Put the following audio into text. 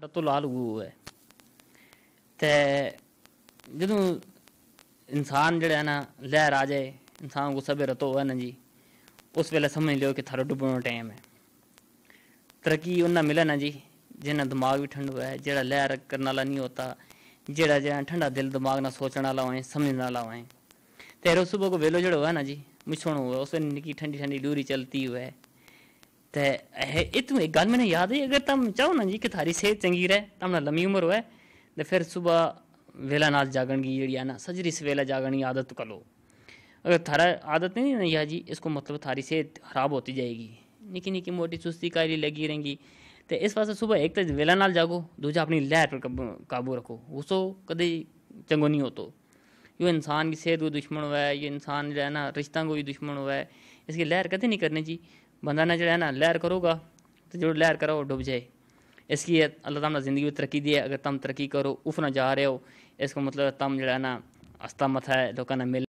रतो लाल हुआ है ते जो इंसान जड़ा है ना लहर आ जाए इंसान को सब रतो हुआ ना जी उस वेले समझ लो कि थारा डुबने टाइम है। तरक्की उन्हें मिले ना जी जिन्हें दिमाग भी ठंड हुआ है जेड़ा लहर करने वाला नहीं होता जेड़ा जेड़ा ठंडा दिल दिमाग ना सोचने वाला होए समझने वाला होए। तेरे सुबह को वेलो जड़ा हुआ ना जी मुछण हुआ उस निकी ठंडी ठंडी डूरी चलती हुआ है ते इतनी एक गल मैंने याद है अगर तुम चाहो ना जी कि थारी सेहत चंगी रहे तुम लंबी उम्र हुआ तो फिर सुबह वेला नाल जागण की जी ना सजरी सवेला जागण की आदत कर लो। अगर थारा आदत नहीं ना या जी इसको मतलब थारी सेहत खराब होती जाएगी निकी निकी मोटी सुस्ती कायली लगी रहेंगी। तो इस वास्ते सुबह एक तो वेला नाल जागो दूजा अपनी लहर पर काबू रखो उसो कभी चंगो नहीं होतो। यो इंसान की सेहत को दुश्मन हुआ है ये इंसान जो है ना रिश्ता को भी दुश्मन हुआ है इसकी लहर कभी नहीं करनी जी। बंदा ना जो है ना लहर करोगा तो जो लहर करो वो डूब जाए। इसकी अल्लाह ताला ज़िंदगी में तरक्की दी है अगर तुम तरक्की करो उफ ना जा रहे हो इसका मतलब तुम जो है ना आस्था मथा है लोगों ने मिल